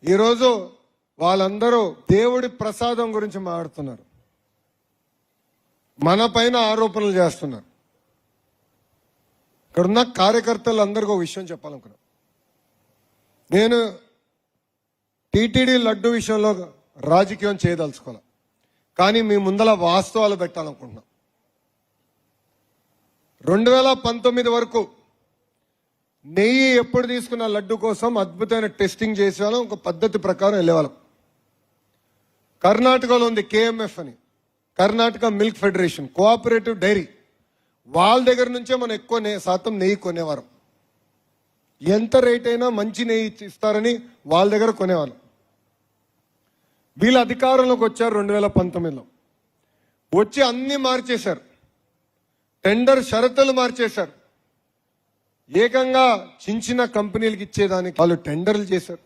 ఈరోజు వాళ్ళందరూ దేవుడి ప్రసాదం గురించి మాట్లాడుతున్నారు, మన పైన ఆరోపణలు చేస్తున్నారు. ఇక్కడున్న కార్యకర్తలు అందరికీ ఒక విషయం చెప్పాలనుకున్నా. నేను టీటీడీ లడ్డు విషయంలో రాజకీయం చేయదలుచుకోవాలి, కానీ మీ ముందల వాస్తవాలు పెట్టాలనుకుంటున్నా. 2019 వరకు నెయ్యి ఎప్పుడు తీసుకున్న లడ్డు కోసం అద్భుతమైన టెస్టింగ్ చేసేవాళ్ళం, ఒక పద్ధతి ప్రకారం వెళ్ళేవాళ్ళం. కర్ణాటకలో ఉంది KMF అని, Karnataka milk federation cooperative dairy. వాళ్ళ దగ్గర నుంచే మనం ఎక్కువ శాతం నెయ్యి కొనేవారం. ఎంత రేట్ అయినా మంచి నెయ్యి ఇస్తారని వాళ్ళ దగ్గర కొనేవాళ్ళం. వీళ్ళు అధికారంలోకి వచ్చారు 2019లో. వచ్చి అన్ని మార్చేశారు, టెండర్ షరతులు మార్చేశారు. ఏకంగా చిన్న కంపెనీలకు ఇచ్చేదానికి వాళ్ళు టెండర్లు చేశారు.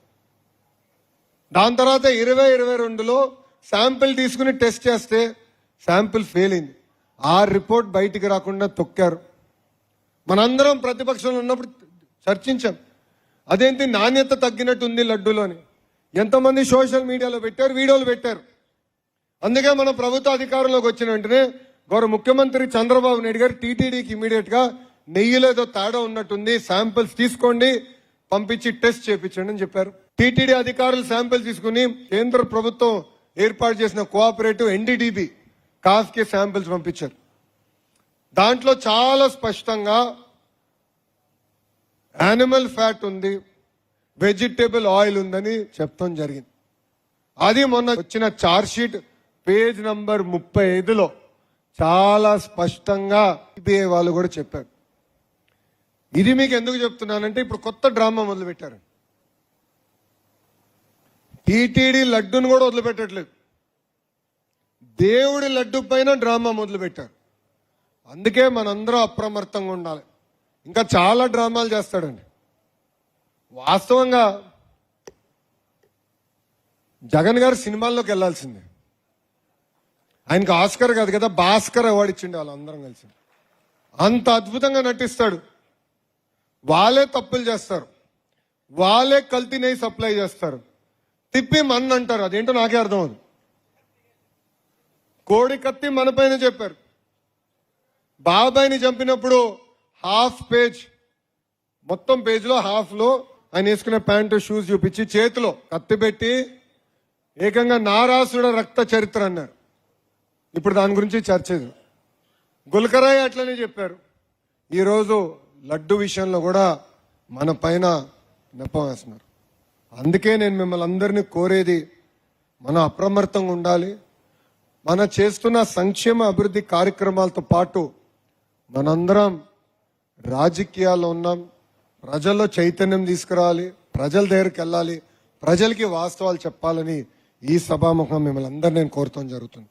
దాని తర్వాత 2022లో శాంపిల్ తీసుకుని టెస్ట్ చేస్తే శాంపిల్ ఫెయిల్ అయింది. ఆ రిపోర్ట్ బయటికి రాకుండా తొక్కారు. మనందరం ప్రతిపక్షంలో ఉన్నప్పుడు చర్చించాం, అదేంటి నాణ్యత తగ్గినట్టు ఉంది లడ్డూలోని. ఎంతమంది సోషల్ మీడియాలో పెట్టారు, వీడియోలు పెట్టారు. అందుకే మనం ప్రభుత్వ అధికారంలోకి వచ్చిన వెంటనే గౌరవ ముఖ్యమంత్రి చంద్రబాబు నాయుడు గారు టీటీడీకి ఇమీడియట్ గా నెయ్యిలో ఏదో తేడా ఉన్నట్టుంది, శాంపిల్స్ తీసుకోండి, పంపించి టెస్ట్ చేయించండి అని చెప్పారు. టీటీడీ అధికారులు శాంపిల్ తీసుకుని కేంద్ర ప్రభుత్వం ఏర్పాటు చేసిన కోఆపరేటివ్ NDDB కాఫ్కి శాంపిల్స్ పంపించారు. దాంట్లో చాలా స్పష్టంగా యానిమల్ ఫ్యాట్ ఉంది, వెజిటేబుల్ ఆయిల్ ఉందని చెప్తాం జరిగింది. అది మొన్న వచ్చిన ఛార్జ్ షీట్ పేజ్ నంబర్ 35లో చాలా స్పష్టంగా CBI వాళ్ళు కూడా చెప్పారు. ఇది మీకు ఎందుకు చెప్తున్నానంటే ఇప్పుడు కొత్త డ్రామా మొదలు పెట్టారు. టీటీడీ లడ్డును కూడా వదిలిపెట్టట్లేదు, దేవుడి లడ్డు పైన డ్రామా మొదలు పెట్టారు. అందుకే మనందరం అప్రమత్తంగా ఉండాలి. ఇంకా చాలా డ్రామాలు చేస్తాడండి. వాస్తవంగా జగన్ గారు సినిమాల్లోకి వెళ్లాల్సిందే. ఆయనకు ఆస్కర్ కాదు కదా, భాస్కర్ అవార్డు ఇచ్చిండే వాళ్ళందరం కలిసి. అంత అద్భుతంగా నటిస్తాడు. వాళ్ళే తప్పులు చేస్తారు, వాళ్ళే కల్తీ నెయ్యి సప్లై చేస్తారు, తిప్పి మన్ అంటారు. అదేంటో నాకే అర్థం అవుతుంది. కోడి కత్తి మన పైన చెప్పారు. బాబాయిని చంపినప్పుడు హాఫ్ పేజ్, మొత్తం పేజ్లో హాఫ్లో ఆయన వేసుకునే ప్యాంటు షూస్ చూపించి చేతిలో కత్తి పెట్టి ఏకంగా నారాసుడ రక్త చరిత్ర అన్నారు. ఇప్పుడు దాని గురించి చర్చ. గుల్కరాయ్ అట్లనే చెప్పారు. ఈరోజు లడ్డు విషయంలో కూడా మన పైన నెపం వేస్తున్నారు. అందుకే నేను మిమ్మల్ని అందరినీ కోరేది, మనం అప్రమత్తంగా ఉండాలి. మన చేస్తున్న సంక్షేమ అభివృద్ధి కార్యక్రమాలతో పాటు మనందరం రాజకీయాల్లో ఉన్నాం, ప్రజల్లో చైతన్యం తీసుకురావాలి, ప్రజల దగ్గరికి వెళ్ళాలి, ప్రజలకి వాస్తవాలు చెప్పాలని ఈ సభాముఖం మిమ్మల్ని అందరినీ నేను కోరటం జరుగుతుంది.